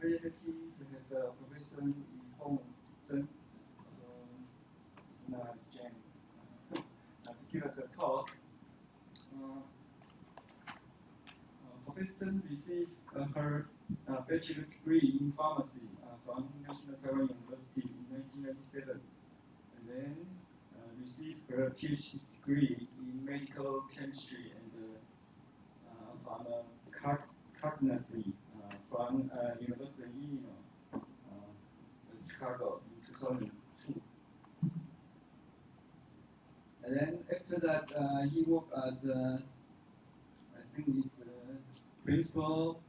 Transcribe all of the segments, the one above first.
very happy to have Professor Yufeng Tseng, also it's known as Tseng, to give us a talk. Professor Tseng received her bachelor degree in pharmacy from National Taiwan University in 1997, and then received her PhD degree in medical chemistry and pharmacognosy from University of Illinois, Chicago in 2002. And then after that, he worked as I think he's principal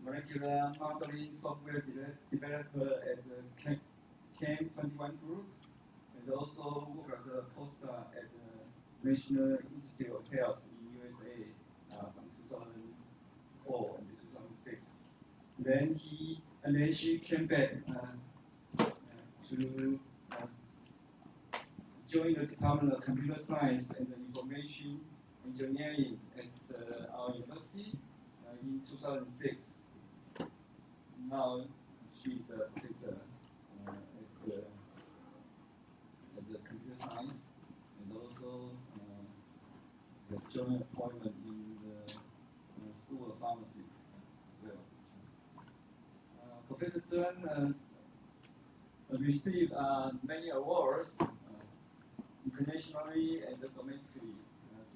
molecular modeling software developer at the CAM21 group, and also worked as a postdoc at the National Institute of Health in USA from 2004 and 2006. Then she came back to join the Department of Computer Science and Information Engineering at our university in 2006. Now she is a professor at the computer science, and also have joint appointment in the School of Pharmacy as well. Professor Tseng received many awards internationally and domestically.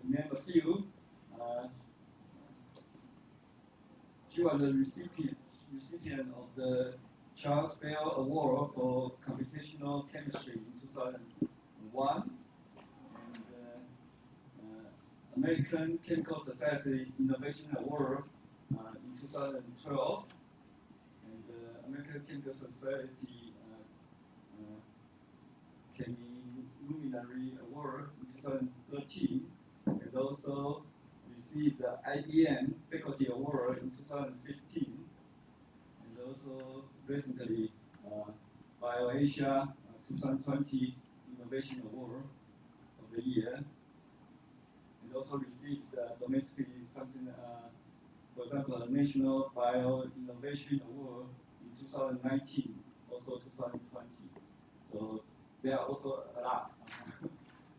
To name a few, she was the recipient of the Charles Bell Award for Computational Chemistry in 2001, and American Chemical Society Innovation Award in 2012, and the American Chemical Society Luminary Award in 2013, and also received the IBM Faculty Award in 2015, and also recently BioAsia 2020 Innovation Award of the Year, and also received domestically something, for example, National Bio Innovation Award in 2019, also 2020. So there are also a lot.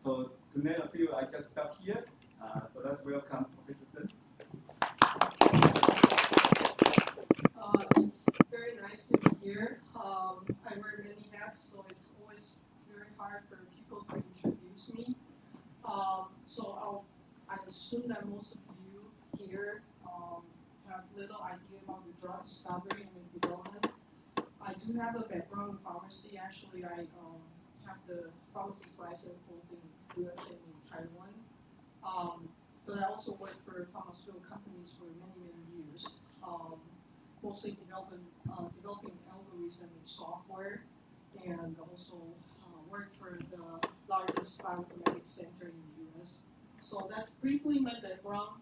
So to name a few, I just stop here. So let's welcome Professor Tseng. It's very nice to be here. I wear many hats, so it's always very hard for people to introduce me. I assume that most of you here have little idea about the drug discovery and the development. I do have a background in pharmacy. Actually, I have the pharmacist license both in US and in Taiwan. But I also worked for pharmaceutical companies for many years, mostly developing algorithms and software, and also worked for the largest bioinformatics center in the US. So that's briefly my background.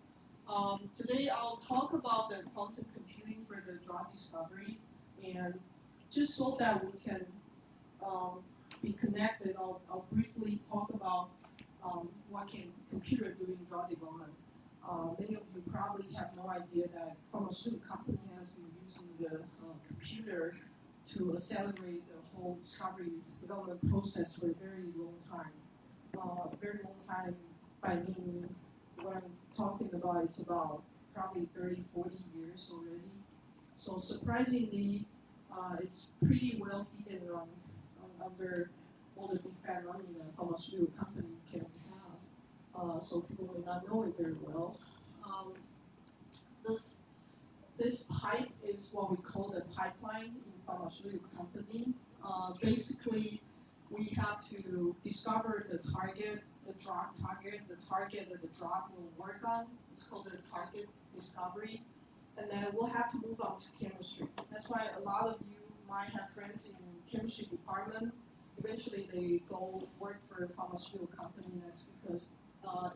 Today I'll talk about the quantum computing for the drug discovery, and just so that we can be connected, I'll briefly talk about what can computer do in drug development. Many of you probably have no idea that pharmaceutical company has been using the computer to accelerate the whole discovery development process for a very long time. Very long time, by meaning what I'm talking about, it's about probably 30-40 years already. So surprisingly, it's pretty well hidden under all the big fat money that a pharmaceutical company can have. So people may not know it very well. This pipe is what we call the pipeline in pharmaceutical company. Basically, we have to discover the target, the drug target, the target that the drug will work on. It's called the target discovery. And then we'll have to move on to chemistry. That's why a lot of you might have friends in chemistry department. Eventually they go work for a pharmaceutical company. That's because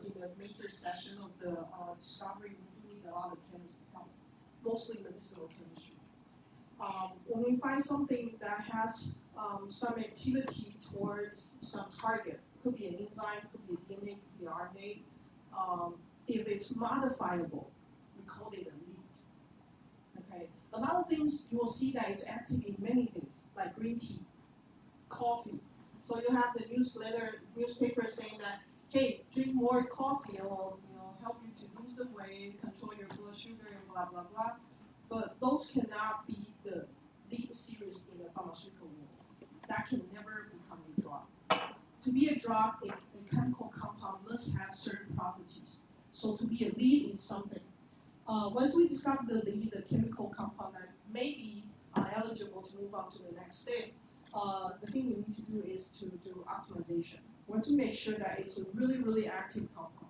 in the major session of the discovery, we do need a lot of chemistry help, mostly medicinal chemistry. When we find something that has some activity towards some target, could be an enzyme, could be a DNA, could be RNA, if it's modifiable, we call it a lead. Okay, a lot of things you will see that it's active in many things, like green tea, coffee. So you have the newspaper saying that, hey, drink more coffee, or help you to lose the weight, control your blood sugar, and blah blah blah. But those cannot be the lead series in the pharmaceutical world. That can never become a drug. To be a drug, a chemical compound must have certain properties. So to be a lead is something. Once we discover the lead, the chemical compound that may be eligible to move on to the next step, the thing we need to do is to do optimization. We want to make sure that it's a really, really active compound.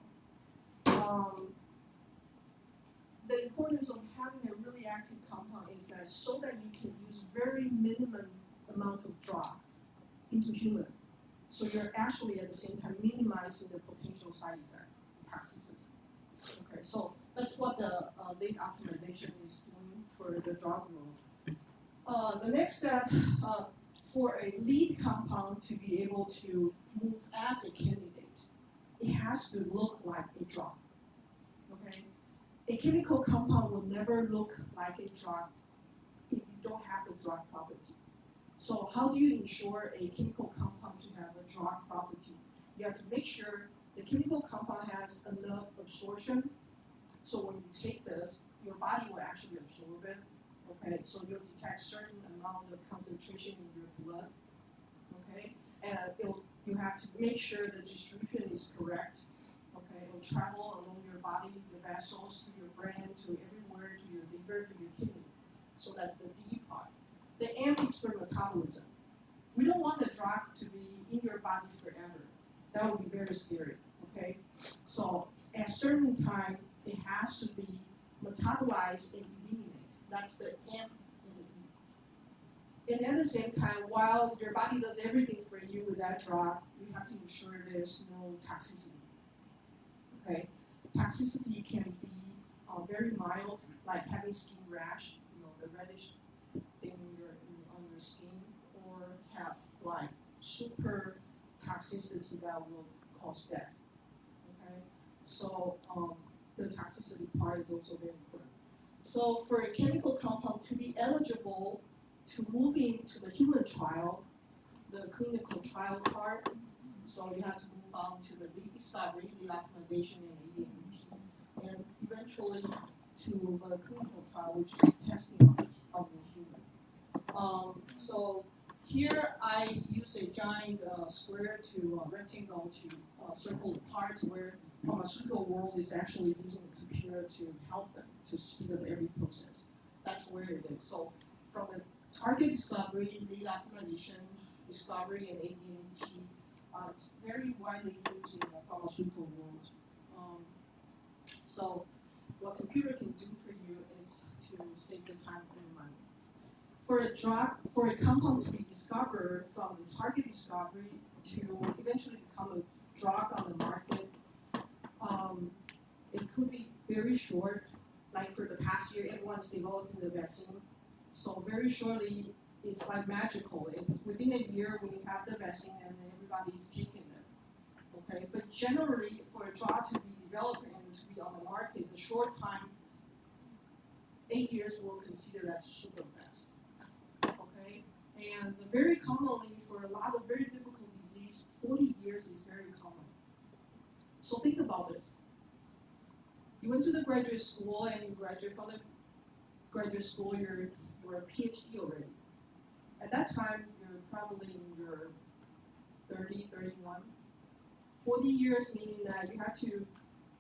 The importance of having a really active compound is that so that you can use very minimum amount of drug into human. So you're actually at the same time minimizing the potential side effect, toxicity. Okay, so that's what the lead optimization is doing for the drug world. The next step, for a lead compound to be able to move as a candidate, it has to look like a drug. Okay, a chemical compound will never look like a drug if you don't have the drug property. So how do you ensure a chemical compound to have a drug property? You have to make sure the chemical compound has enough absorption. So when you take this, your body will actually absorb it. Okay, so you'll detect certain amount of concentration in your blood. Okay, and you have to make sure the distribution is correct. Okay, it will travel along your body, the vessels, to your brain, to everywhere, to your liver, to your kidney. So that's the D part. The M is for metabolism. We don't want the drug to be in your body forever. That would be very scary. Okay, so at a certain time, it has to be metabolized and eliminated. That's the M and the E. And at the same time, while your body does everything for you with that drug, you have to ensure there's no toxicity. Okay, toxicity can be very mild, like having skin rash, the reddish thing on your skin, or have like super toxicity that will cause death. Okay, so the toxicity part is also very important. So for a chemical compound to be eligible to move into the human trial, the clinical trial part, so you have to move on to the lead discovery, lead optimization, and ADMET, and eventually to the clinical trial, which is testing of the human. So here I use a giant square to rectangle to circle the part where pharmaceutical world is actually using a computer to help them to speed up every process. That's where it is. So from the target discovery, lead optimization, discovery, and ADMET, it's very widely used in the pharmaceutical world. So what computer can do for you is to save the time and money. For a drug, for a compound to be discovered from the target discovery to eventually become a drug on the market, it could be very short. Like for the past year, everyone's developing the vaccine. So very shortly, it's like magical. It's within a year when you have the vaccine and everybody's taking it. Okay, but generally, for a drug to be developed and to be on the market, the short time, 8 years, we'll consider that super fast. Okay, and very commonly for a lot of very difficult disease, 40 years is very common. So think about this. You went to the graduate school and you graduate from the graduate school, you're a PhD already. At that time, you're probably in your 30, 31. 40 years meaning that you have to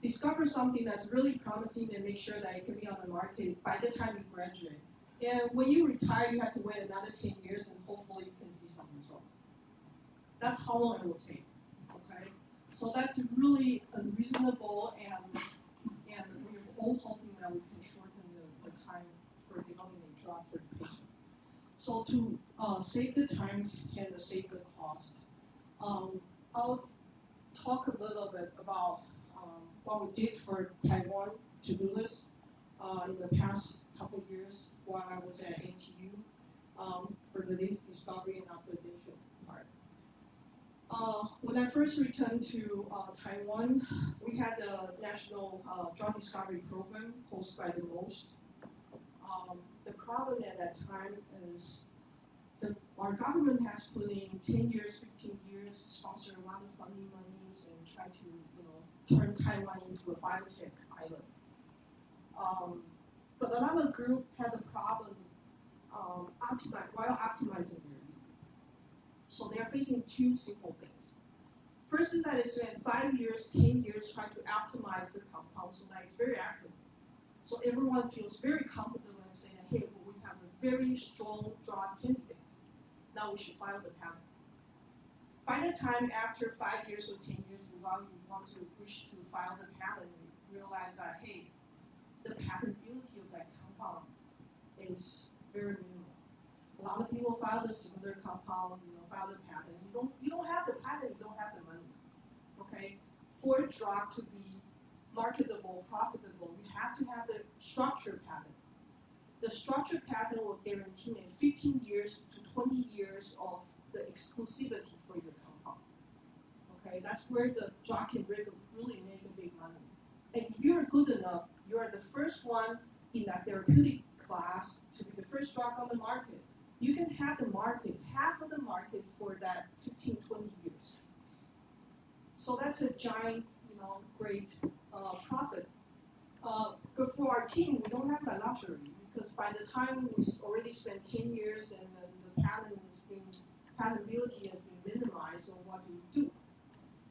discover something that's really promising and make sure that it can be on the market by the time you graduate. And when you retire, you have to wait another 10 years and hopefully you can see some result. That's how long it will take, okay? So that's really unreasonable, and we're all hoping that we can shorten the time for developing a drug for the patient. So to save the time and to save the cost, I'll talk a little bit about what we did for Taiwan to do this in the past couple of years while I was at NTU for the lead discovery and optimization part. When I first returned to Taiwan, we had a national drug discovery program hosted by the most. the problem at that time is our government has put in 10 years, 15 years, sponsor a lot of funding monies and try to, turn Taiwan into a biotech island. But another group had a problem while optimizing their lead. So they are facing two simple things. First is that they spend 5 years, 10 years trying to optimize the compound so that it's very active. So everyone feels very comfortable in saying, hey, we have a very strong drug candidate. Now we should file the patent. By the time after 5 years or 10 years, while you wish to file the patent, you realize that, hey, the patentability of that compound is very minimal. A lot of people file the similar compound, file the patent. You don't have the patent, you don't have the money. Okay? For a drug to be marketable, profitable, you have to have the structured patent. The structured patent will guarantee 15 years to 20 years of the exclusivity for your compound. Okay, that's where the drug can really make a big money. And if you're good enough, you're the first one in that therapeutic class to be the first drug on the market. You can have the market, half of the market for that 15, 20 years. So that's a giant, great profit. But for our team, we don't have that luxury because by the time we already spent 10 years and then the patentability has been minimized, so what do we do?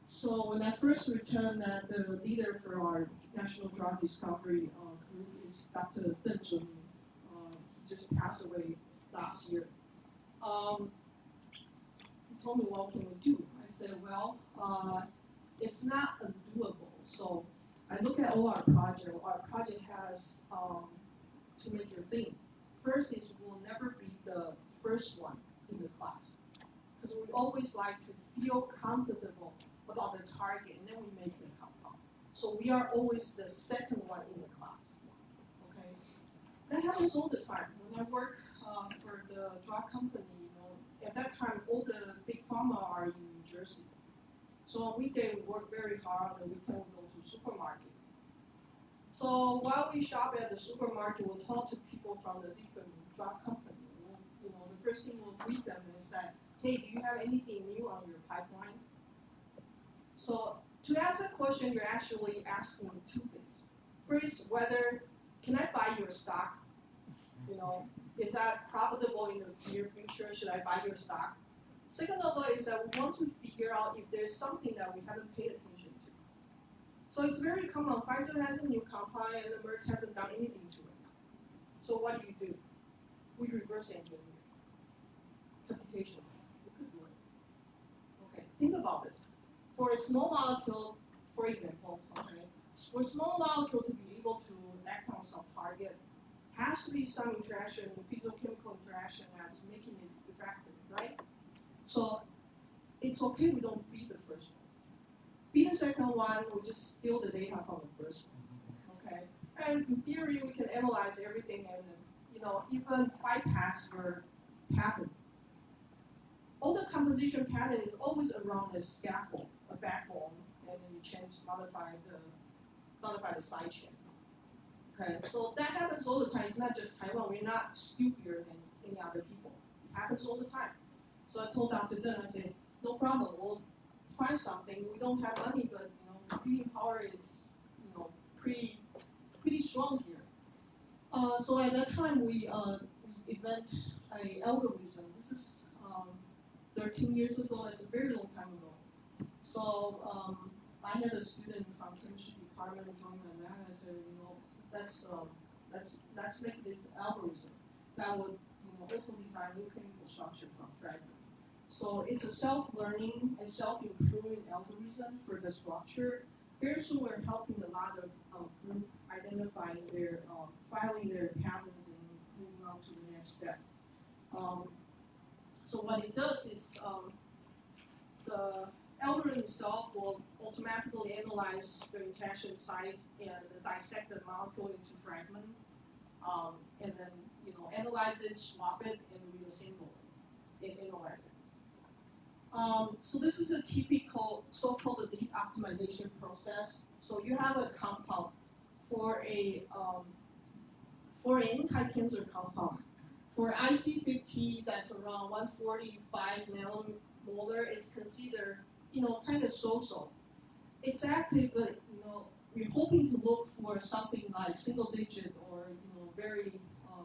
So when I first returned, the leader for our National Drug Discovery group is Dr. Tseng. He just passed away last year. He told me, what can we do? I said, well, it's not undoable. So I look at all our project. Our project has two major things. First is we'll never be the first one in the class. Because we always like to feel comfortable about the target, and then we make the compound. So we are always the second one in the class. Okay, that happens all the time. When I work for the drug company, at that time all the big pharma are in New Jersey. So on weekday we work very hard. On the weekend we go to supermarket. So while we shop at the supermarket, we'll talk to people from the different drug companies. The first thing we'll greet them and say, hey, do you have anything new on your pipeline? So to ask a question, you're actually asking two things. First, whether can I buy your stock? Is that profitable in the near future? Should I buy your stock? Second of all is that we want to figure out if there's something that we haven't paid attention to. So it's very common. Pfizer has a new compound and the Merck hasn't done anything to it. So what do? We reverse engineer. Computation. We could do it. Okay, think about this. For a small molecule, for example, for a small molecule to be able to act on some target, has to be some interaction, physicochemical interaction that's making it effective, right? So it's okay we don't be the first one. Be the second one, we just steal the data from the first one, okay? And in theory, we can analyze everything and, even bypass your patent. All the composition pattern is always around a scaffold, a backbone, and then you modify the side chain. Okay, so that happens all the time. It's not just Taiwan. We're not stupider than any other people. It happens all the time. So I told Dr. Deng, I said, no problem. We'll find something. We don't have money, but computing power is pretty strong here. So at that time we invent an algorithm. This is 13 years ago. That's a very long time ago. So I had a student from chemistry department join my lab. I said, let's make this algorithm that would auto-design new chemical structure from fragment. So it's a self-learning and self-improving algorithm for the structure. Very soon we're helping a lot of groups identifying their, filing their patents and moving on to the next step. So what it does is the algorithm itself will automatically analyze the interaction site and dissect the molecule into fragments, and then analyze it, swap it, and reassemble it, and analyze it. So this is a typical so-called lead optimization process. So you have a compound for for anti-cancer compound. For IC50, that's around 145 nanomolar, it's considered, kind of so-so. It's active, but, we're hoping to look for something like single digit or, very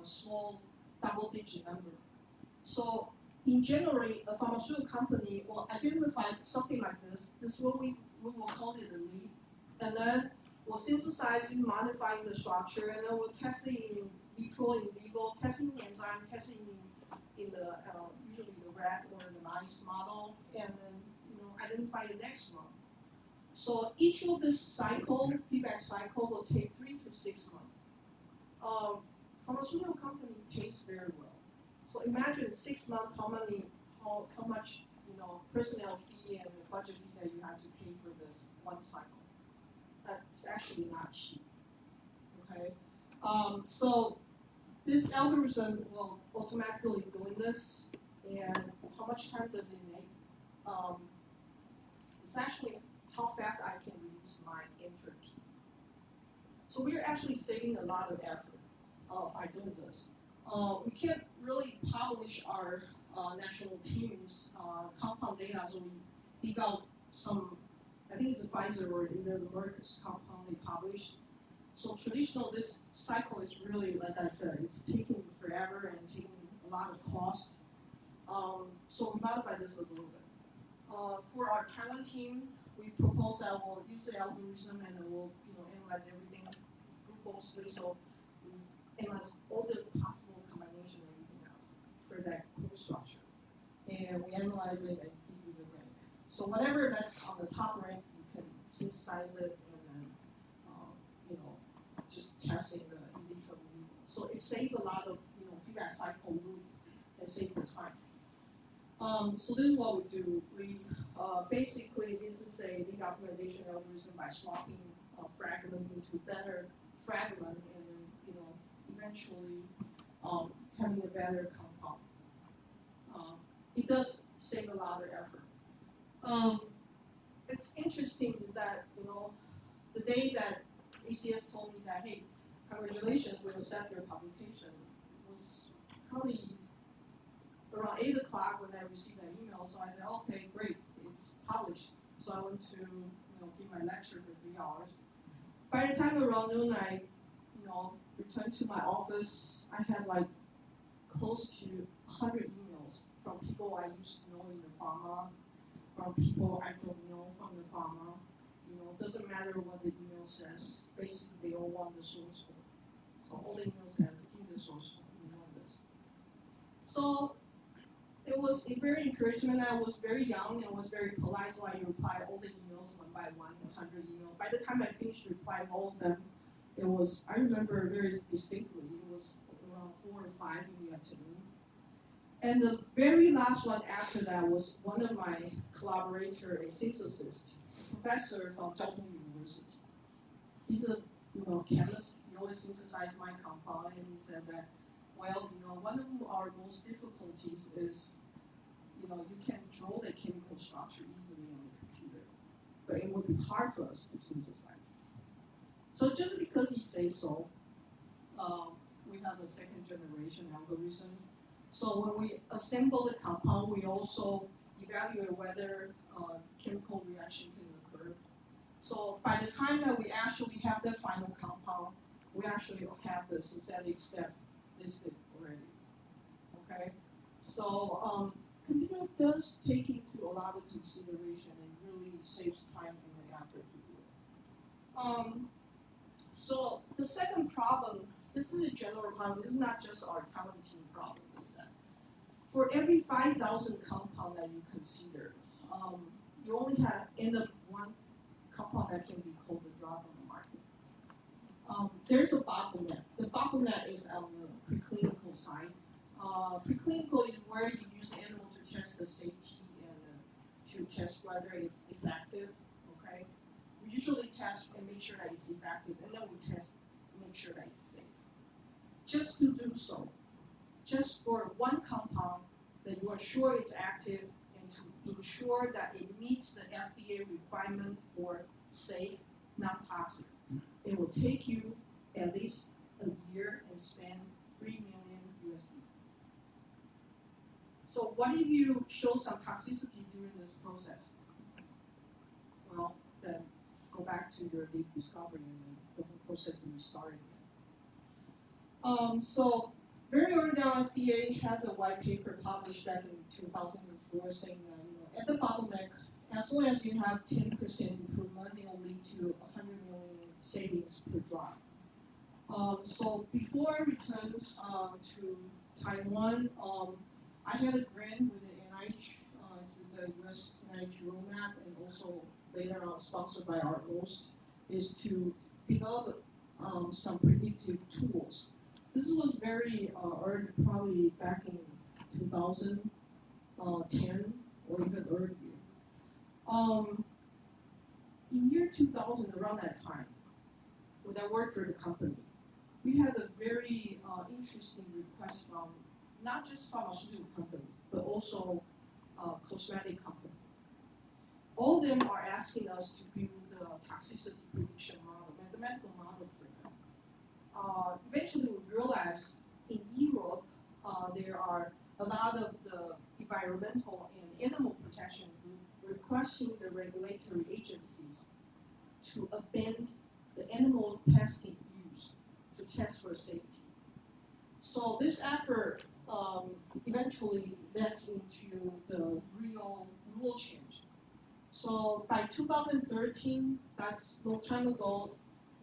small double-digit number. So in general, a pharmaceutical company will identify something like this. This is what we will call it a lead. And then we'll synthesize it, modifying the structure, and then we'll test it in vitro, in vivo, testing the enzyme, testing in the usually the rat or the mice model, and then identify the next one. So each of this cycle, feedback cycle, will take 3 to 6 months. Pharmaceutical company pays very well. So imagine 6 months how much personnel fee and the budget fee that you have to pay for this one cycle. That's actually not cheap. Okay, so this algorithm will automatically doing this, and how much time does it make? It's actually how fast I can release my enter key. So we're actually saving a lot of effort by doing this. We can't really publish our national team's compound data, so we dig out some, I think it's a Pfizer or either Merck's compound they published. So traditional, this cycle is really, like I said, it's taking forever and taking a lot of cost. So we modify this a little bit. For our Taiwan team, we propose that we'll use the algorithm and we'll analyze everything closely. So we analyze all the possible combination that you can have for that code structure. And we analyze it and give you the rank. So whatever that's on the top rank, you can synthesize it and then just testing the in vitro. So it saves a lot of feedback cycle loop and save the time. So this is what we do. We basically, this is a lead optimization algorithm by swapping fragment into better fragment and then eventually having a better compound. It does save a lot of effort. It's interesting that the day that ACS told me that, hey, congratulations, we will set your publication, was probably around 8 o'clock when I received that email. So I said, okay, great, it's published. So I went to give my lecture for 3 hours. By the time around noon, I returned to my office. I had like close to 100 emails from people I used to know in the pharma, from people I don't know from the pharma. Doesn't matter what the email says. Basically, they all want the source code. So all the email says, give me the source code. We want this. So it was a very encouragement. I was very young and was very polite, so I replied all the emails one by one, 100 emails. By the time I finished replying all of them, it was, I remember very distinctly, it was around 4 or 5 in the afternoon. And the very last one after that was one of my collaborators, a synthesist, a professor from Zhao Tong University. He's a chemist. He always synthesized my compound, and he said that, well, one of our most difficulties is, you can draw the chemical structure easily on the computer, but it would be hard for us to synthesize. So just because he says so, we have a second generation algorithm. So when we assemble the compound, we also evaluate whether chemical reaction can occur. So by the time that we actually have the final compound, we actually have the synthetic step listed already. Okay, so computer does take into a lot of consideration and really saves time and effort to do it. So the second problem, this is a general problem. This is not just our Taiwan team problem. Is that for every 5,000 compound that you consider, you only have one compound that can be called a drug on the market. There's a bottleneck. The bottleneck is on the preclinical side. Preclinical is where you use animal to test the safety and to test whether it's effective. Okay, we usually test and make sure that it's effective, and then we test and make sure that it's safe. Just to do so, just for one compound that you are sure it's active and to ensure that it meets the FDA requirement for safe, non-toxic, it will take you at least a year and spend $3 million USD. So what if you show some toxicity during this process? Well, then go back to your lead discovery and the whole process and restart again. So very early on, FDA has a white paper published back in 2004 saying that at the bottleneck, as long as you have 10% improvement, it will lead to 100 million savings per drug. So before I returned to Taiwan, I had a grant with the NIH, with the US NIH roadmap, and also later on sponsored by our host, is to develop some predictive tools. This was very early, probably back in 2010 or even earlier. In year 2000, around that time, when I worked for the company, we had a very interesting request from not just pharmaceutical company, but also cosmetic company. All of them are asking us to build a toxicity prediction model, mathematical model for them. Eventually we realized in Europe, there are a lot of the environmental and animal protection group requesting the regulatory agencies to abandon the animal testing use to test for safety. So this effort eventually led into the real rule change. So by 2013, that's a long time ago,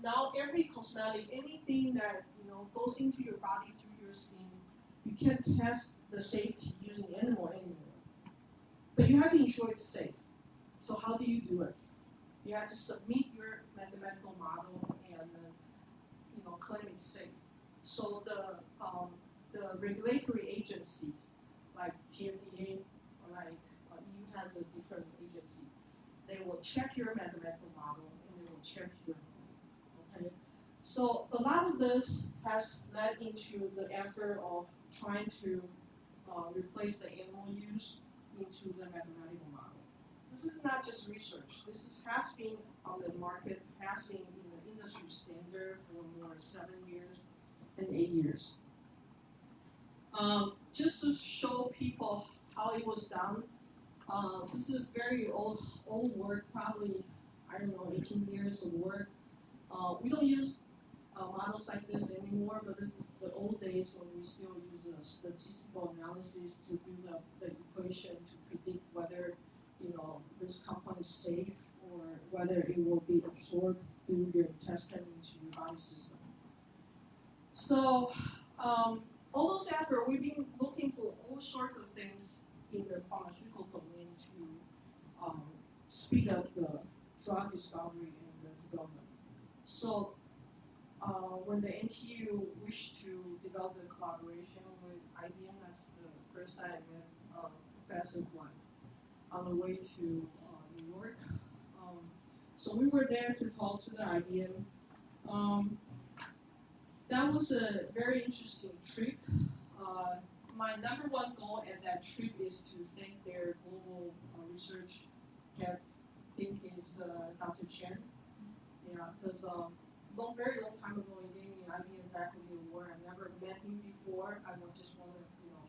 now every cosmetic, anything that goes into your body through your skin, you can't test the safety using animal anymore. But you have to ensure it's safe. So how do you do it? You have to submit your mathematical model and claim it's safe. So the regulatory agencies like TFDA or like EU has a different agency. They will check your mathematical model and they will check your claim. Okay. So a lot of this has led into the effort of trying to replace the animal use into the mathematical model. This is not just research. This has been on the market, has been in the industry standard for more 7 years and 8 years. Just to show people how it was done, this is very old work, probably, 18 years of work. We don't use models like this anymore, but this is the old days when we still use a statistical analysis to build up the equation to predict whether this compound is safe or whether it will be absorbed through your intestine into your body system. So all those efforts, we've been looking for all sorts of things in the pharmaceutical domain to speed up the drug discovery and the development. So when the NTU wished to develop a collaboration with IBM, that's the first time I met Professor Guan on the way to New York. So we were there to talk to the IBM. That was a very interesting trip. My number one goal at that trip is to thank their global research head, I think is Dr. Tseng. Yeah, because very long time ago he gave me an IBM faculty award. I never met him before. I just want to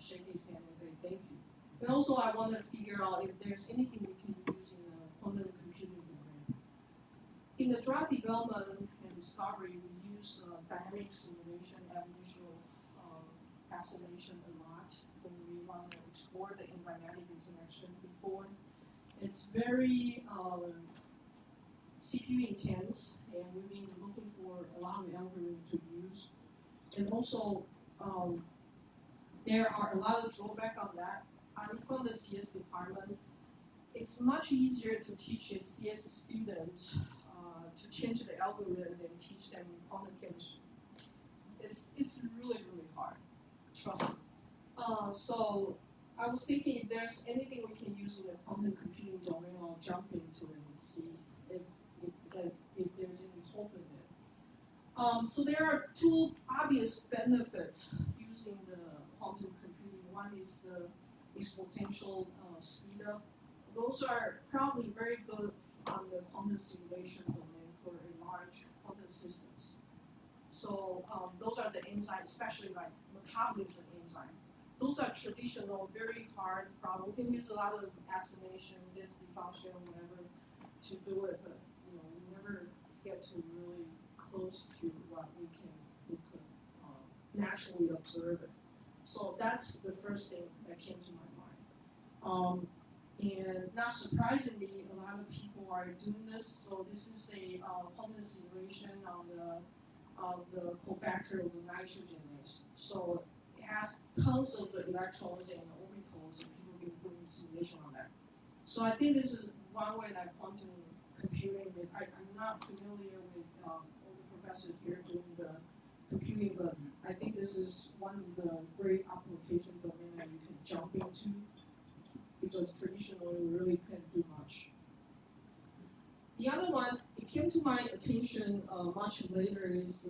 shake his hand and say thank you. And also I want to figure out if there's anything we can use in the quantum computing domain. In the drug development and discovery, we use dynamic simulation, evolutionary estimation a lot when we want to explore the enzymatic interaction before. It's very CPU intense, and we've been looking for a lot of algorithms to use. And also, there are a lot of drawbacks on that. I'm from the CS department. It's much easier to teach a CS student to change the algorithm than teach them quantum chemistry. It's really, really hard. Trust me. So I was thinking if there's anything we can use in the quantum computing domain, I'll jump into it and see if there's any hope in it. So there are two obvious benefits using the quantum computing. One is the exponential speed up. Those are probably very good on the quantum simulation domain for a large quantum systems. So those are the enzymes, especially like metabolism enzyme. Those are traditional, very hard problem. We can use a lot of estimation, density function, whatever, to do it, but you know, we never get to really close to what we could naturally observe it. So that's the first thing that came to my mind. And not surprisingly, a lot of people are doing this. So this is a Compton simulation on the cofactor of the nitrogenase. So it has tons of the electrons and orbitals, and people have been doing simulation on that. So I think this is one way that quantum computing, I'm not familiar with all the professors here doing the computing, but I think this is one of the great application domain that you can jump into, because traditionally we really can't do much. The other one, it came to my attention much later, is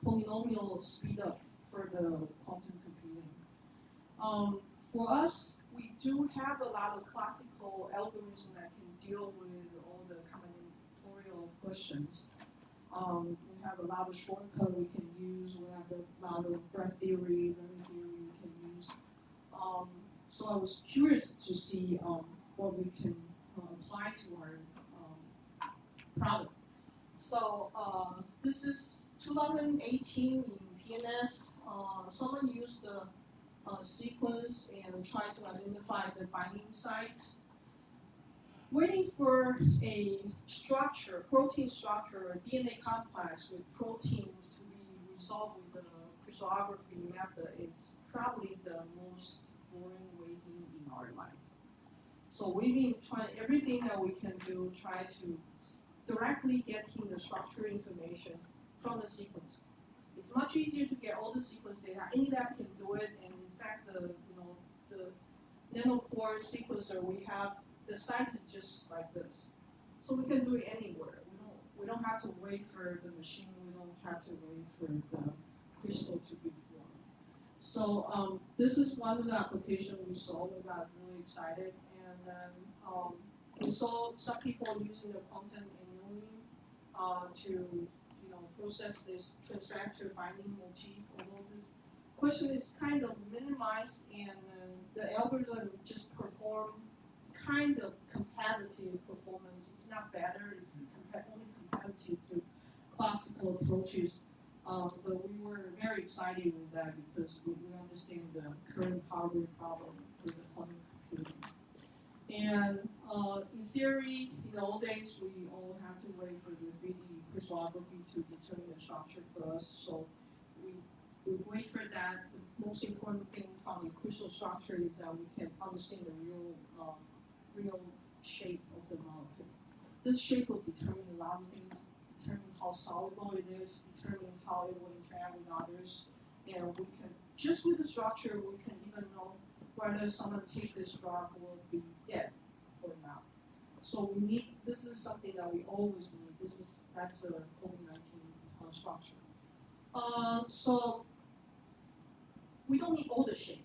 polynomial speed up for the quantum computing. For us, we do have a lot of classical algorithms that can deal with all the combinatorial questions. We have a lot of shortcut we can use. We have a lot of graph theory, memory theory we can use. So I was curious to see what we can apply to our problem. So this is 2018 in PNS. Someone used the sequence and tried to identify the binding site. Waiting for a structure, protein structure, or DNA complex with proteins to be resolved with the crystallography method is probably the most boring waiting in our life. So we've been trying everything that we can do, try to directly get the structure information from the sequence. It's much easier to get all the sequence data. Any lab can do it, and in fact, the nanopore sequencer we have, the size is just like this, so we can do it anywhere. We don't have to wait for the machine. We don't have to wait for the crystal to be formed. So this is one of the applications we saw. We got really excited, and then we saw some people using the quantum annealing to process this transfactor binding motif. Although this question is kind of minimized, and the algorithm just perform kind of competitive performance. It's not better, it's only competitive to classical approaches. But we were very excited with that because we understand the current hardware problem for the quantum computing. And in theory, in the old days, we all have to wait for the 3D crystallography to determine the structure for us. So we wait for that. The most important thing from the crystal structure is that we can understand the real shape of the molecule. This shape will determine a lot of things, determine how soluble it is, determine how it will interact with others. And we can, just with the structure, we can even know whether someone take this drug will be dead or not. So we need, this is something that we always need. That's a COVID-19 structure. So we don't need all the shape.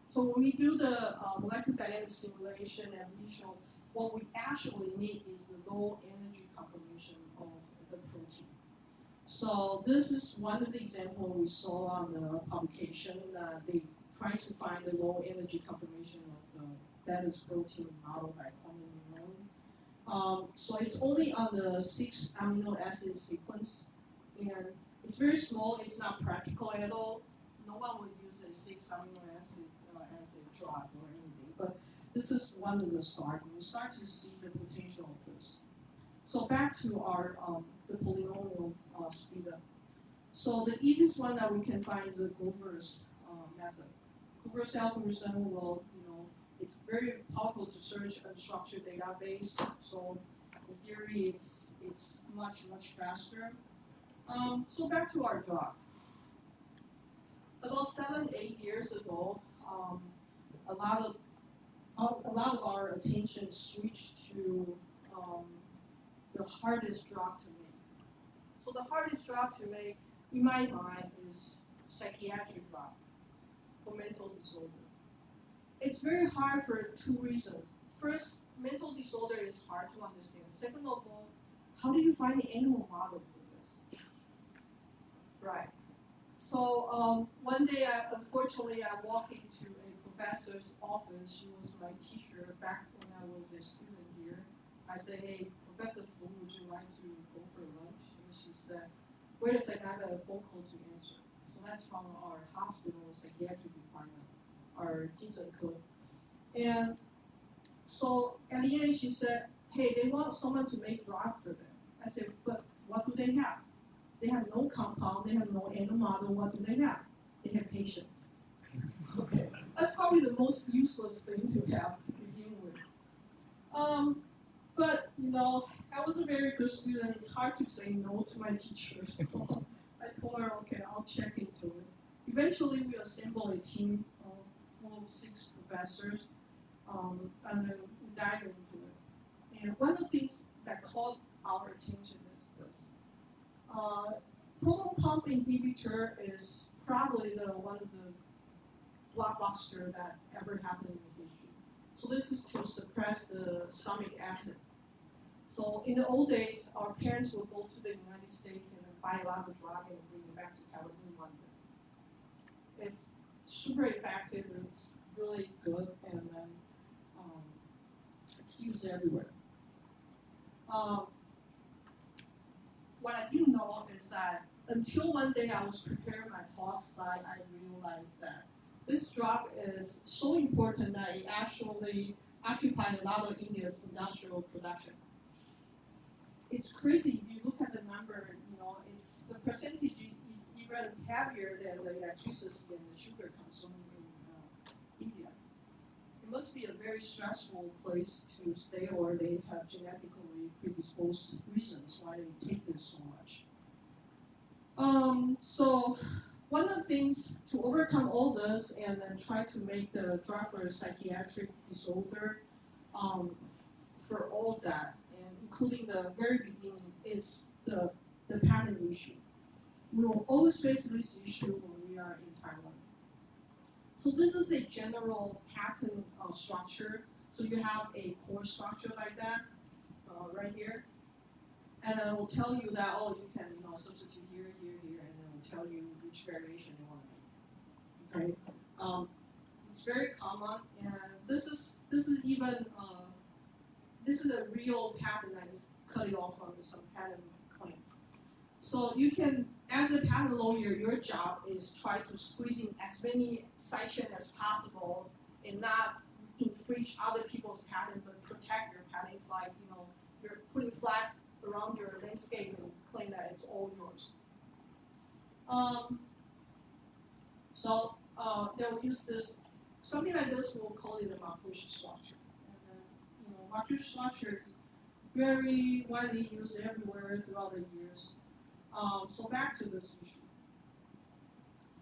So when we do the molecular dynamic simulation and we show, what we actually need is the low energy conformation of the protein. So this is one of the examples we saw on the publication. They try to find the low energy conformation of the Bellus protein model by quantum annealing. So it's only on the 6 amino acid sequence, and it's very small. It's not practical at all. No one would use a 6 amino acid as a drug or anything, but this is one of the start. We start to see the potential of this. So back to our the polynomial speed up. So the easiest one that we can find is the Grover's method. Grover's algorithm will, it's very powerful to search unstructured database. So in theory, it's much faster. So back to our drug. About 7-8 years ago, a lot of our attention switched to the hardest drug to make. So the hardest drug to make, in my mind, is psychiatric drug for mental disorder. It's very hard for 2 reasons. First, mental disorder is hard to understand. Second of all, how do you find the animal model for this? Right. So one day, unfortunately, I walked into a professor's office. She was my teacher back when I was a student here. I said, "Hey, Professor Fu, would you like to go for lunch?" And she said, "Wait a second, I have a phone call to answer." So that's from our hospital psychiatric department, our Tseng. And so at the end, she said, "Hey, they want someone to make drug for them." I said, "But what do they have? They have no compound, they have no animal model, what do they have? They have patients." Okay, that's probably the most useless thing to have to begin with. But I was a very good student. It's hard to say no to my teacher, so I told her, okay, I'll check into it. Eventually, we assembled a team full of 6 professors, and then we dived into it. And one of the things that caught our attention is this. Proton pump inhibitor is probably one of the blockbuster that ever happened in history. So this is to suppress the stomach acid. So in the old days, our parents would go to the United States and buy a lot of drug and bring it back to Taiwan in London. It's super effective, and it's really good, and then it's used everywhere. What I didn't know is that until one day I was preparing my talk slide, I realized that this drug is so important that it actually occupies a lot of India's industrial production. It's crazy. If you look at the number, it's the percentage is even heavier than the electricity and the sugar consumed in India. It must be a very stressful place to stay, or they have genetically predisposed reasons why they take this so much. So one of the things to overcome all this and then try to make the drug for psychiatric disorder, for all of that, and including the very beginning, is the patent issue. We will always face this issue when we are in Taiwan. So this is a general patent structure. So you have a core structure like that, right here, and it will tell you that, oh, you can substitute here, here, here, and then it will tell you which variation you want to make. Okay, it's very common, and this is even this is a real patent. I just cut it off from some patent claim. So you can, as a patent lawyer, your job is try to squeeze in as many citations as possible and not infringe other people's patent, but protect your patent. It's like you're putting flags around your landscape and claim that it's all yours. So they'll use this, something like this, we'll call it a Marcuse structure. And then, Marcuse structure is very widely used everywhere throughout the years. So back to this issue.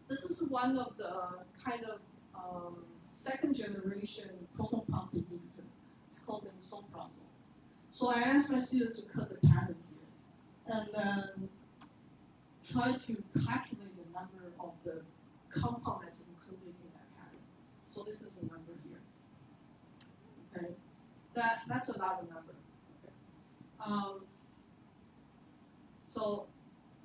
This is one of the kind of second generation proton pump inhibitor. It's called benzoprazole. So I asked my student to cut the patent here, and then try to calculate the number of the compound that's included in that patent. So this is a number here. Okay, that's a lot of number. Okay. So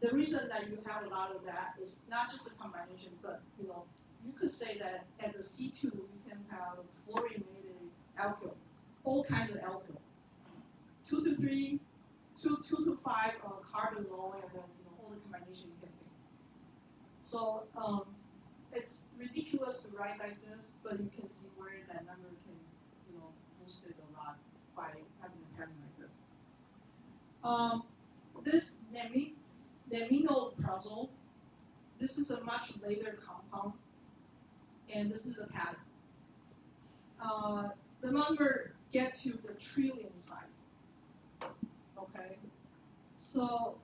the reason that you have a lot of that is not just a combination, but you could say that at the C2 you can have fluorinated alkyl, all kinds of alkyl. 2 to 5 carbon low, and then all the combination you can make. So it's ridiculous to write like this, but you can see where that number can boost it a lot by having a pattern like this. This naminoprazole, this is a much later compound, and this is the pattern. The number get to the trillion size. Okay, so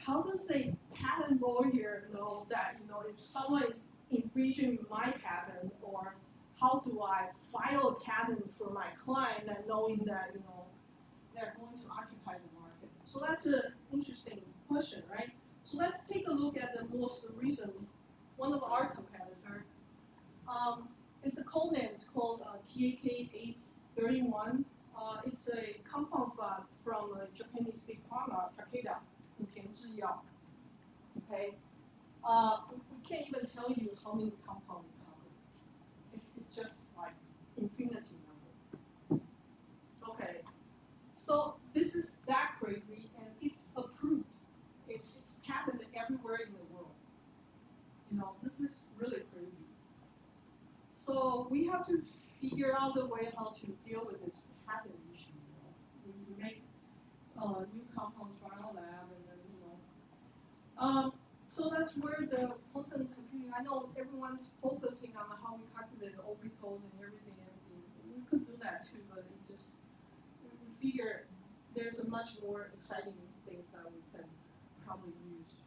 how does a patent lawyer know that if someone is infringing my patent, or how do I file a patent for my client and knowing that they're going to occupy the market? So that's an interesting question, right? So let's take a look at the most recent one of our competitor. It's a code name. It's called TAK-831. It's a compound from a Japanese big pharma, Takeda, in Tianzhiyao. Okay, we can't even tell you how many compounds we covered. It's just like infinity number. Okay, so this is that crazy, and it's approved. It's patented everywhere in the world. You know, this is really crazy. So we have to figure out the way how to deal with this patent issue. You know, we make new compounds from our lab, and then so that's where the quantum computing. I know everyone's focusing on how we calculate the orbitals and everything. We could do that too, but it just we figure there's a much more exciting things that we can probably use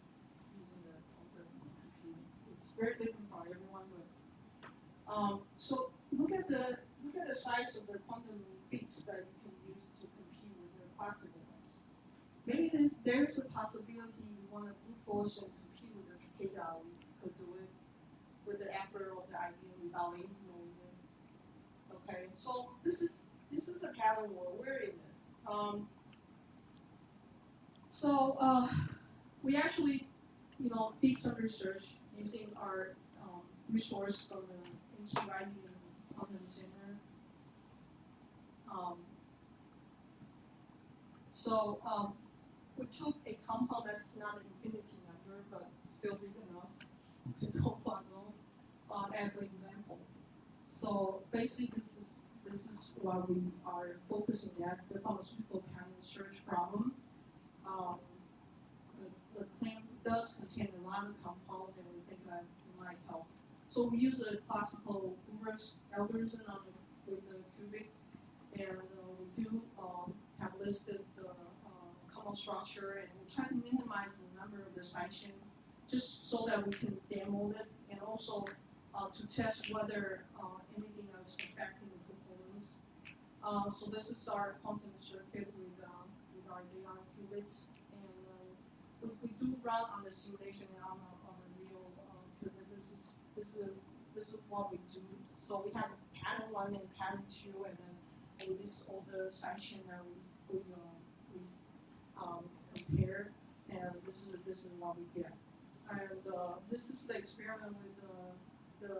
using the quantum computing. It's very different for everyone, but so look at the size of the quantum bits that you can use to compute with the classical ones. Maybe there's a possibility you want to brute force and compute with the data. We could do it with the effort of the idea without even knowing it. Okay, so this is a pattern world we're in it. We actually, did some research using our resource from the NTID and Quantum Center. We took a compound that's not an infinity number, but still big enough, as an example. So basically, this is what we are focusing at, the pharmaceutical patent search problem. The claim does contain a lot of compounds, and we think that it might help. So we use a classical inverse algorithm with the cubic, and we do have listed the common structure, and we try to minimize the number of the side chain just so that we can demo it, and also to test whether anything else affecting the performance. So this is our quantum circuit with our data qubits, and we do run on the simulation and on a real qubit. This is what we do. So we have pattern 1 and pattern 2, and then we list all the side chain that we compare, and this is what we get. And this is the experiment with the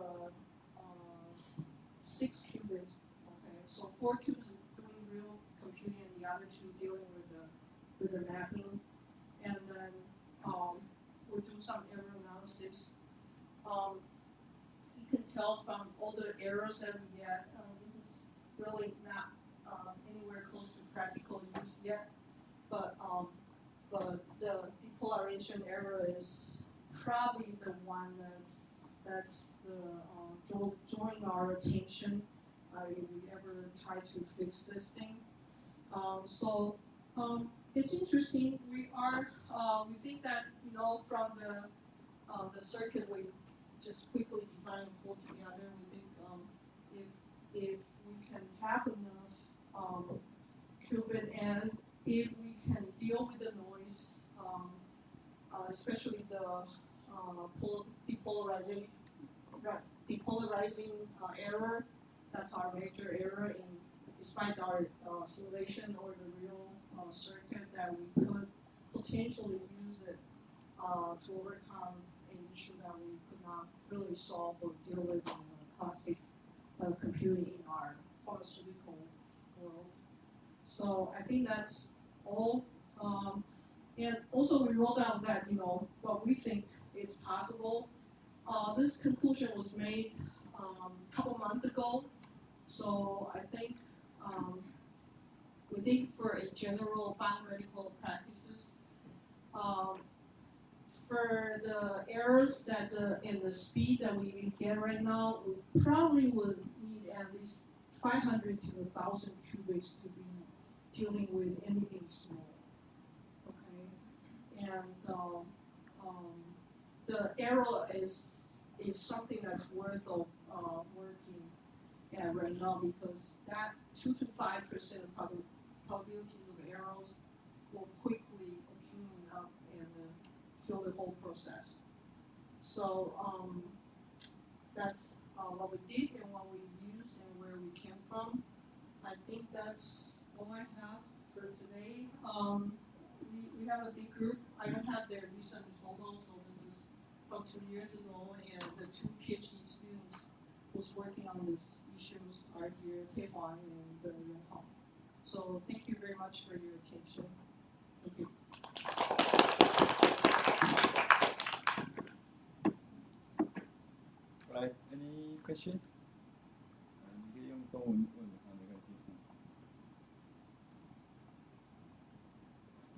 6 qubits. Okay, so 4 qubits doing real computing, and the other 2 dealing with the mapping. And then we do some error analysis. You can tell from all the errors that we get, this is really not anywhere close to practical use yet. But the depolarization error is probably the one that's drawing our attention if we ever try to fix this thing. It's interesting. We think that from the circuit we just quickly design and pull together. We think if we can have enough qubit, and if we can deal with the noise, especially the depolarizing error, that's our major error despite our simulation or the real circuit, that we could potentially use it to overcome an issue that we could not really solve or deal with in classic computing in our pharmaceutical world. So I think that's all. And also we wrote down that what we think is possible. This conclusion was made a couple months ago. So I think we think for a general biomedical practices, for the errors in the speed that we get right now, we probably would need at least 500 to 1,000 qubits to be dealing with anything small. Okay, and the error is something that's worth of working at right now, because that 2 to 5% of probabilities of errors will quickly accumulate up and kill the whole process. So that's what we did and what we used and where we came from. I think that's all I have for today. We have a big group. I don't have their recent photos, so this is from about 2 years ago, and the 2 PhD students who's working on these issues are here, Pei Huang and Yufeng. So thank you very much for your attention. Thank you. Right, any questions? 你可以用中文问的话没关系。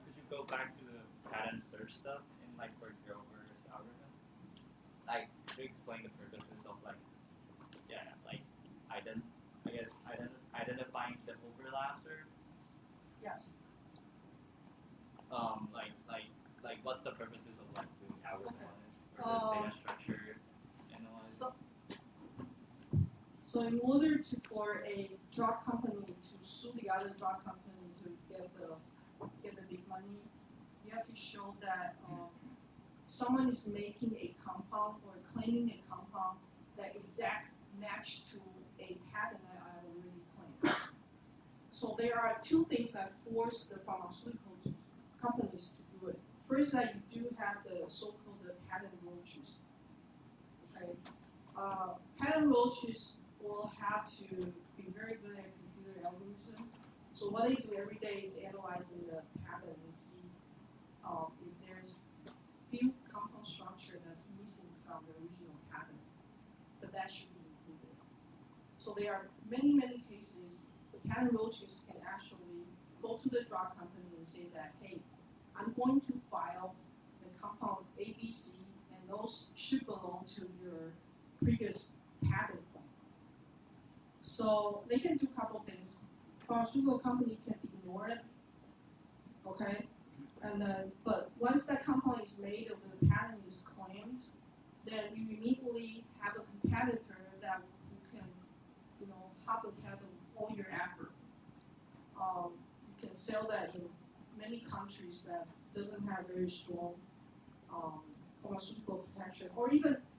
Could you go back to the pattern search stuff in like for Grover's algorithm? Like, could you explain the purposes of like, yeah, like identifying the overlaps or Yes. like what's the purposes of like the algorithm Okay. or the data structure analyze? So in order for a drug company to sue the other drug company to get the big money, you have to show that someone is making a compound or claiming a compound that exact match to a patent that I already claimed. So there are 2 things that force the pharmaceutical companies to do it. First, that you do have the so-called patent roaches. Okay, patent roaches will have to be very good at computer algorithm. So what they do every day is analyzing the pattern and see if there's few compound structure that's missing from the original pattern, but that should be included. So there are many cases the patent roaches can actually go to the drug company and say that, hey, I'm going to file the compound ABC, and those should belong to your previous patent claim. So they can do a couple things. Pharmaceutical company can ignore it, okay? And then, but once that compound is made or the patent is claimed, then you immediately have a competitor that who can, hop ahead of all your effort. You can sell that in many countries that doesn't have very strong pharmaceutical protection, or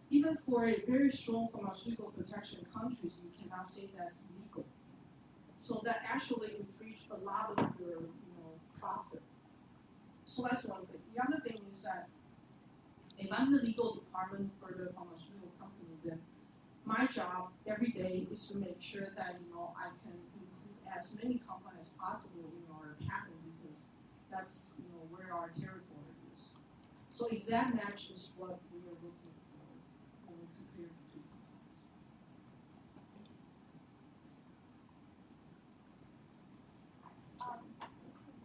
even for a very strong pharmaceutical protection countries, you cannot say that's illegal. So that actually infringes a lot of your profit. So that's one thing. The other thing is that if I'm the legal department for the pharmaceutical company, then my job every day is to make sure that I can include as many compounds as possible in our patent, because that's where our territory is. So exact match is what we are looking for when we compare the 2 compounds.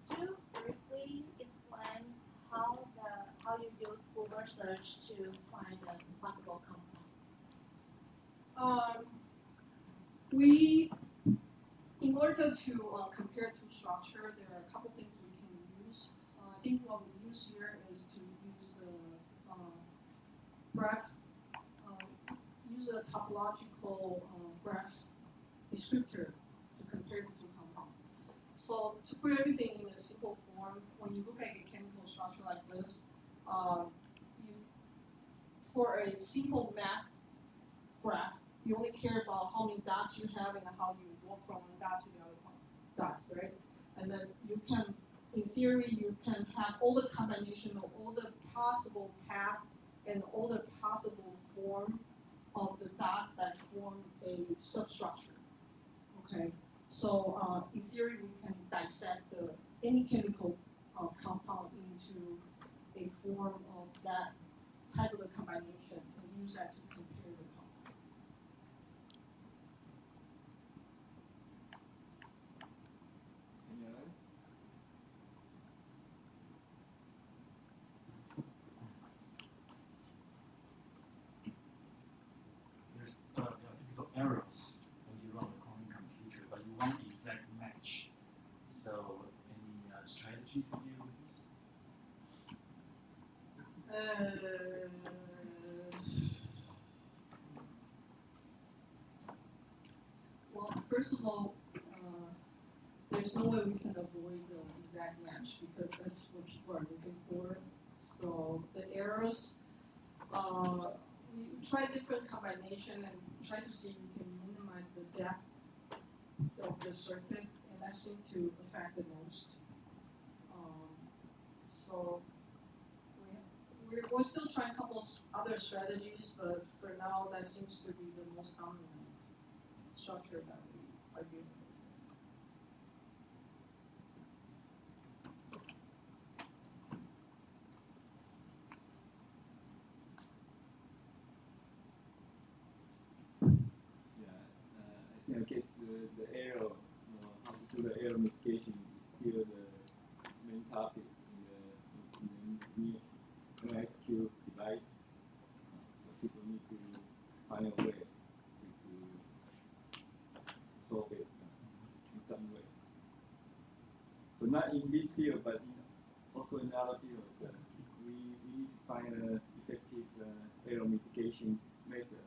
Could you briefly explain how you use Google search to find a possible compound? In order to compare 2 structure, there are a couple things we can use. I think what we use here is to use the graph, use a topological graph descriptor to compare the 2 compounds. So to put everything in a simple form, when you look at a chemical structure like this, for a simple math graph, you only care about how many dots you have and how you walk from one dot to the other dots, right? And then you can, in theory, you can have all the combination of all the possible path and all the possible form of the dots that form a substructure. Okay, so in theory, we can dissect any chemical compound into a form of that type of a combination and use that to compare the compound. Any other? There's typical errors when you run a quantum computer, but you want exact match. So any strategy to deal with this? Well, first of all, there's no way we can avoid the exact match because that's what people are looking for. So the errors, we try different combination and try to see if we can minimize the depth of the circuit, and that seems to affect the most. So we're still trying a couple of other strategies, but for now, that seems to be the most common structure that we are using. I guess the error, how to do the error mitigation is still the main topic in the new MySQL device. So people need to find a way to solve it in some way. So not in this field, but also in other fields, we need to find an effective error mitigation method.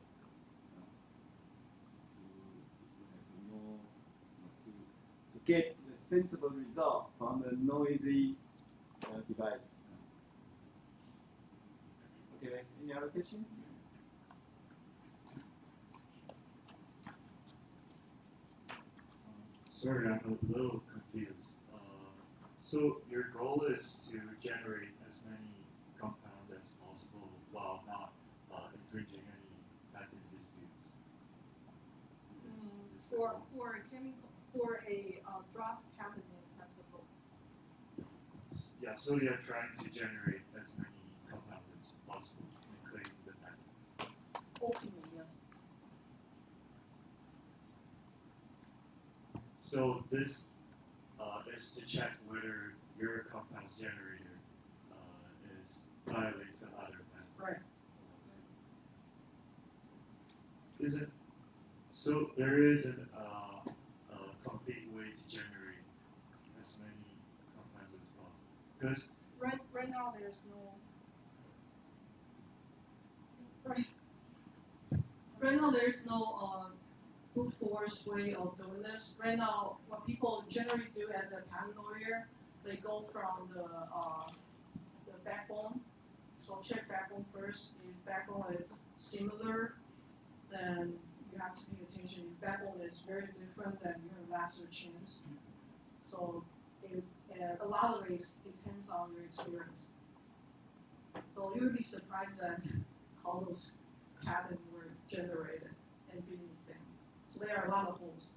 To get a sensible result from a noisy device. Okay, any other question? Sorry, I'm a little confused. So your goal is to generate as many compounds as possible while not infringing any patent disputes. For a chemical, for a drug patent, that's the goal. Yeah, so you're trying to generate as many compounds as possible and claim the patent. Ultimately, yes. So this is to check whether your compounds generator violates some other patent. Right. Is it? So there isn't a complete way to generate as many compounds as possible. Because Right now there's no. Right now there's no brute force way of doing this. Right now, what people generally do as a patent lawyer, they go from the backbone. So check backbone first. If backbone is similar, then you have to pay attention. If backbone is very different, then you're a lesser chance. So a lot of it depends on your experience. So you would be surprised that all those patents were generated and being examined. So there are a lot of holes.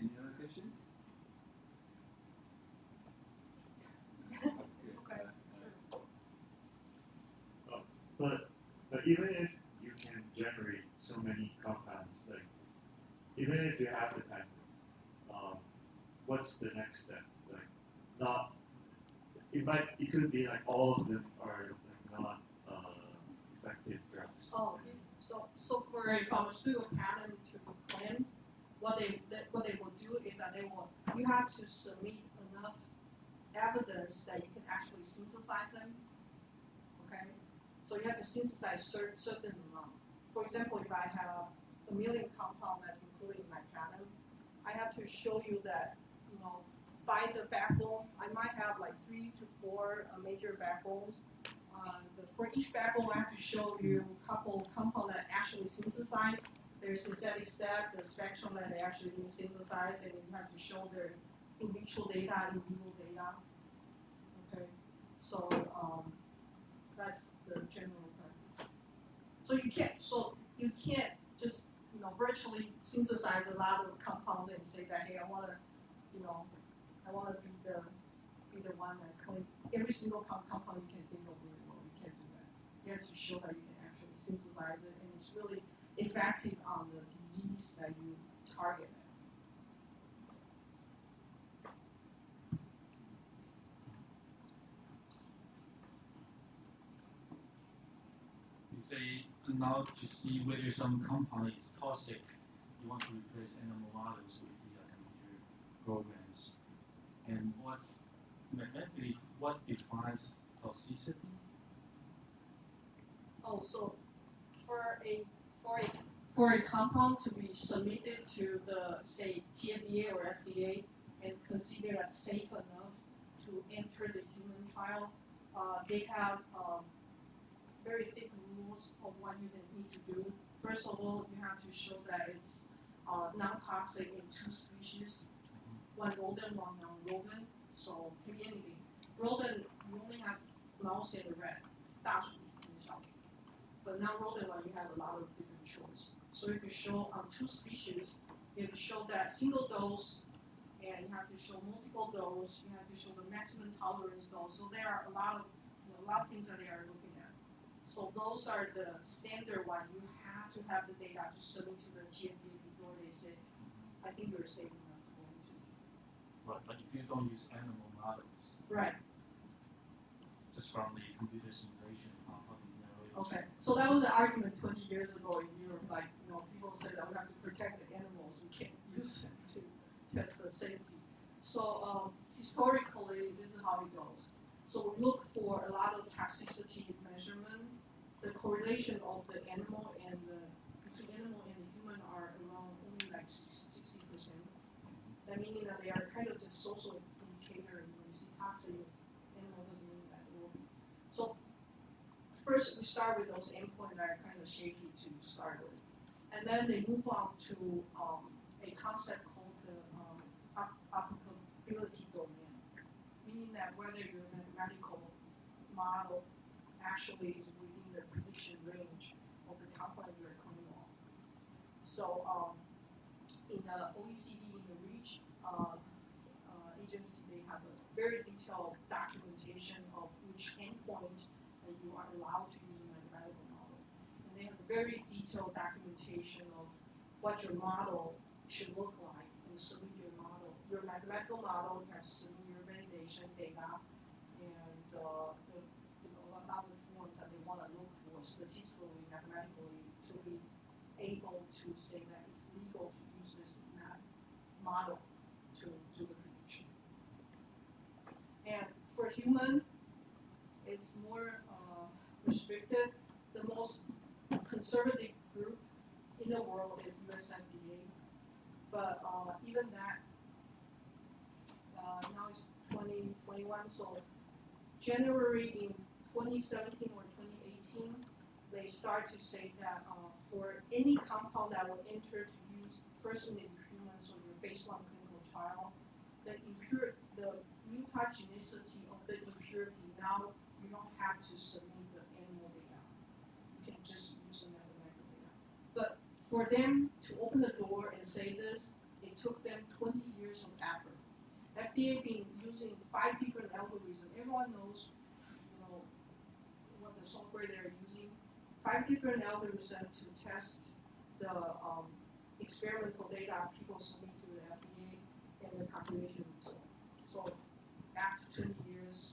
Any other questions? But even if you can generate so many compounds, like even if you have the patent, what's the next step? Like not it could be like all of them are like not effective drugs. Oh, so for a pharmaceutical patent to be claimed, what they will do is that you have to submit enough evidence that you can actually synthesize them. Okay, so you have to synthesize certain amount. For example, if I have a million compound that's included in my patent, I have to show you that by the backbone, I might have like 3 to 4 major backbones. For each backbone, I have to show you a couple compounds that actually synthesize their synthetic step, the spectrum that they actually do synthesize, and you have to show their in vitro data, in vivo data. Okay, so that's the general practice. So you can't just virtually synthesize a lot of compounds and say that, hey, I want to be the one that claim every single compound you can think of in the world. You can't do that. You have to show that you can actually synthesize it, and it's really effective on the disease that you target. You say now to see whether some compound is toxic, you want to replace animal models with the computer programs. And mathematically, what defines toxicity? Oh, so for a compound to be submitted to the say TFDA or FDA and considered as safe enough to enter the human trial, they have very thick rules of what you need to do. First of all, you have to show that it's non-toxic in 2 species, one rodent, one non-rodent, so can be anything. Rodent, you only have mouse and a rat, 大鼠 and 小鼠. But non-rodent one, you have a lot of different choice. So you can show on 2 species, you have to show that single dose, and you have to show multiple dose, you have to show the maximum tolerance dose. So there are a lot of things that they are looking at. So those are the standard one. You have to have the data to submit to the TMDA before they say, I think you're safe enough to go into. But if you don't use animal models, Right. just from the computer simulation, how do you know it? Okay. So that was the argument 20 years ago in Europe. Like, people said that we have to protect the animals. We can't use them to test the safety. So historically, this is how it goes. So we look for a lot of toxicity measurement. The correlation of the animal and between animal and the human are around only like 60%. That meaning that they are kind of just social indicator. When you see toxic, animal doesn't mean that it will be. So first we start with those endpoints that are kind of shaky to start with. And then they move on to a concept called the applicability domain, meaning that whether your mathematical model actually is within the prediction range of the compound you're coming off. So in the OECD, in the REACH agency, they have a very detailed documentation of which endpoint that you are allowed to use a mathematical model. And they have a very detailed documentation of what your model should look like and submit your model. Your mathematical model, you have to submit your validation data and a lot of forms that they want to look for statistically, mathematically, to be able to say that it's legal to use this model to do the prediction. And for human, it's more restricted. The most conservative group in the world is US FDA, but even that, now it's 2021, so January in 2017 or 2018, they start to say that for any compound that will enter to use first in humans or your phase 1 clinical trial, the mutagenicity of the impurity, now you don't have to submit the animal data. You can just use the mathematical data. But for them to open the door and say this, it took them 20 years of effort. FDA been using 5 different algorithms. Everyone knows, what the software they're using. 5 different algorithms to test the experimental data people submit to the FDA and the calculation result. So after 20 years,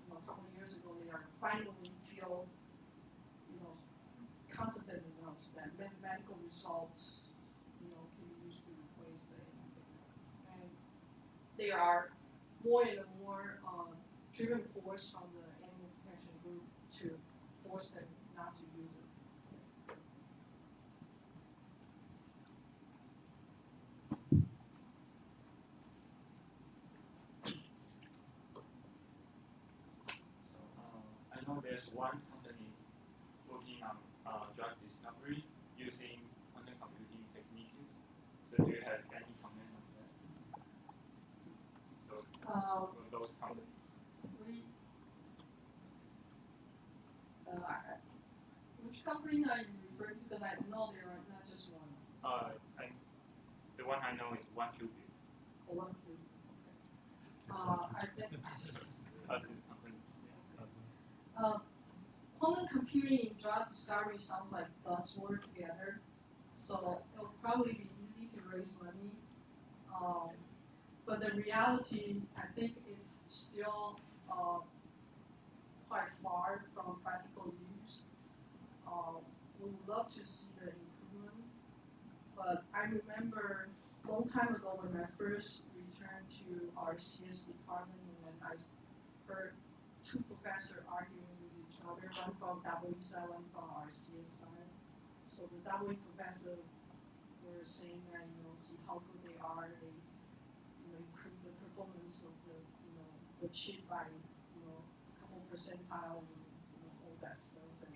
a couple of years ago, they are finally feel, confident enough that mathematical results, can be used to replace the animal data. And there are more and more driven force from the animal protection group to force them not to use it. I know there's one company working on drug discovery using quantum computing techniques. So do you have any comment on that? So those companies. Which company are you referring to? Because I know there are not just one. The one I know is 1QB. Oh, 1Q. Okay. I think. Other companies. Quantum computing and drug discovery sounds like buzzword together, so it'll probably be easy to raise money. But the reality, I think it's still quite far from practical use. We would love to see the improvement, but I remember a long time ago when I first returned to our CS department, and I heard 2 professors arguing with each other, one from WE side, one from our CS side. So the WE professor were saying that, see how good they are, they improve the performance of the chip by a couple percentile and all that stuff. And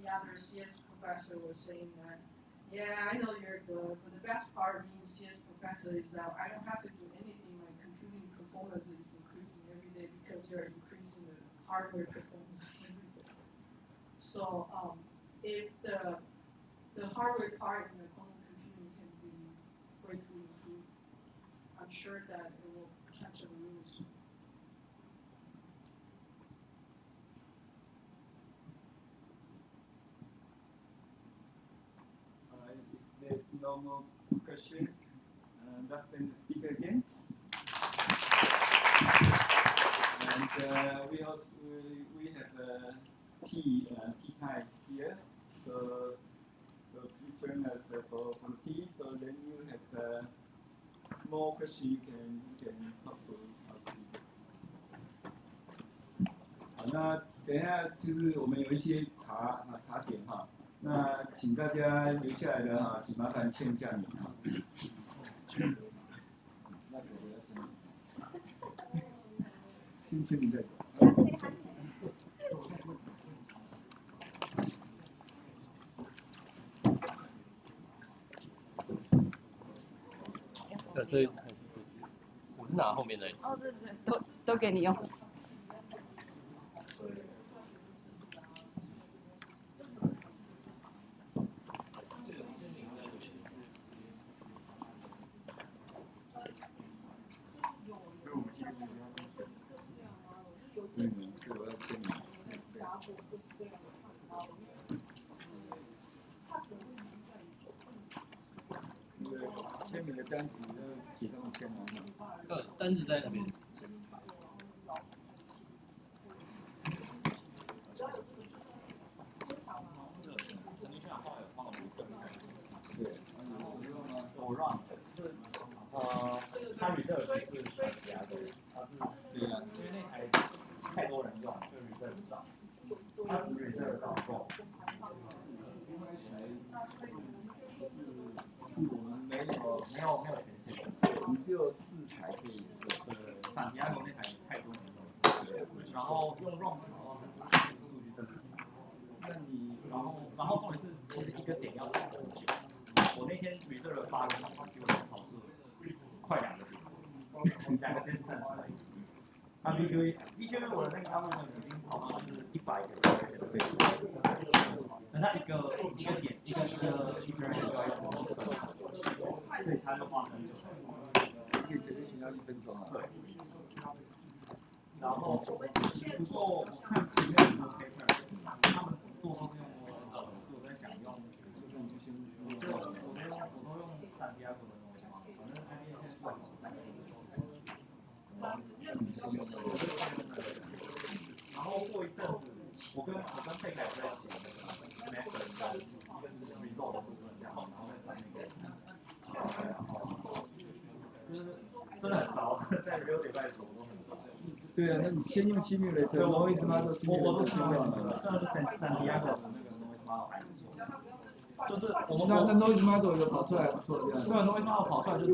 the other CS professor was saying that, Yeah, I know you're good, but the best part of being CS professor is that I don't have to do anything. My computing performance is increasing every day because you're increasing the hardware performance every day. So if the hardware part in the quantum computing can be greatly improved, I'm sure that it will catch up really soon. If there's no more questions, let's thank the speaker again. And we also we have tea time here, so please join us for tea. So then you have more questions you can talk to our speaker. 好，那等一下就是我们有一些茶点哈，那请大家留下来的哈，请麻烦签一下名哈。先签名再走。这我是拿后面的。哦，对对，都给你用。签名的单子要给他们签完了。单子在那边。对，我让，它 reserve 是厂家的，它是对呀，因为那台太多人用，就 reserve 不到，它只 reserve 到够。是我们没有权限，我们只有4台可以做。厂家那台太多人用，然后用 ROM 数据真的很差。那你然后重点是，其实一个点要跑很久。我那天 reserve 了8个小时，结果跑出快2个点，2个 distance 而已。啊 VQA 我的那个 algorithm 已经跑到是100个倍数，那它一个点一个 iteration 就要用1分钟，所以它就花很久。一个 iteration 要1分钟啊。对。然后不过我看前面很多 paper， 他们做都是用我在想用，我都用3D Algo 的东西嘛，反正 IBM 现在做3D然后过一阵子，我跟佩凯在写那个 method 跟一个是 result 的部分这样，然后再上那个，就是真的很糟，在 real device 我都很糟。对啊，那你先用simulator，然后一直拿着 simulator 先用了。这是3D Algo 的那个 noise model 还不错。就是我们那 noise model 有跑出来不错这样。对 noise model 跑出来就是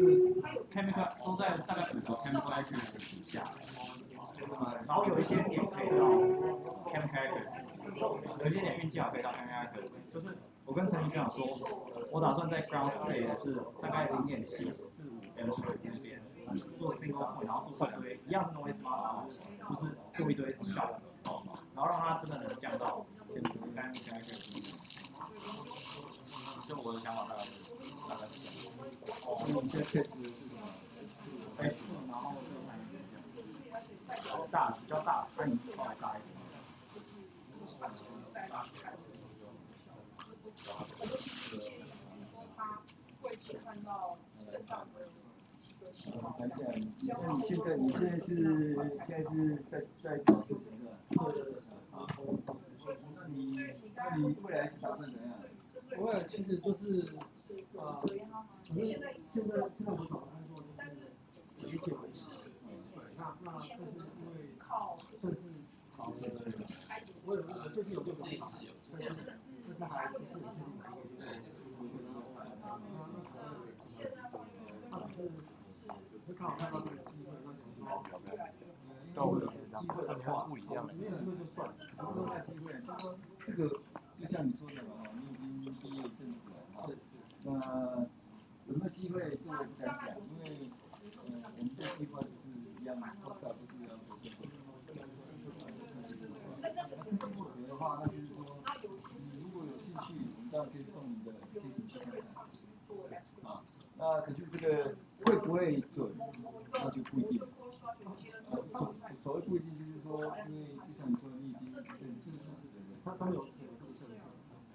chemical 都在大概5个 chemical accuracy 以下，然后有一些点可以到 chemical accuracy， 有一些点运气好可以到 chemical accuracy。就是我跟陈医生说，我打算在 ground state 是大概0.745 m 那边做 single point， 然后做一堆一样是 noise model， 就是做一堆小的，然后让它真的能降到chemical accuracy。就我的想法大概是这样。哦，你现在配置是什么？然后就比较大，看你稍微大一点。它会切换到生长的几个细胞。那你现在是在找事情的。那你未来是打算怎样？我也其实就是现在我找的工作就是理解为是，那但是因为算是找的，我最近有对比法，但是还不是很确定哪一个那只是刚好看到这个机会，那就是说有机会的话，没有机会就算了，然后那机会，这个就像你说的嘛，你已经毕业一阵子了，是。那有没有机会，这我也不敢讲，因为我们这计划就是一样，postdoc就是要做这个。科技部学的话，那就是说，你如果有兴趣，我们当然可以送你的贴图去看看。啊，那可是这个会不会准，那就不一定。所谓不一定，就是说，因为就像你说的，你已经是他们有这个政策。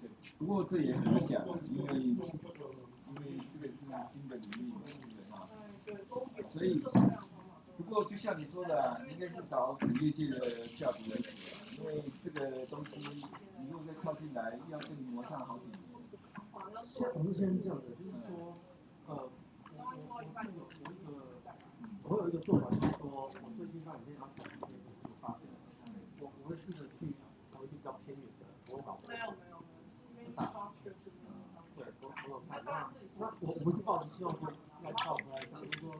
对，不过这也很难讲，因为这个是新的领域，对啊，所以不过就像你说的，应该是找业界的教主为主，因为这个东西你如果再靠进来，要跟你磨上好几年。我是现在是这样的，就是说，我有一个做法，就是说，我最近那几天安排一些发表，我会试着去找一些比较偏远的，我搞没有。对，我有看。那我不是抱着希望说要靠回来上，就是说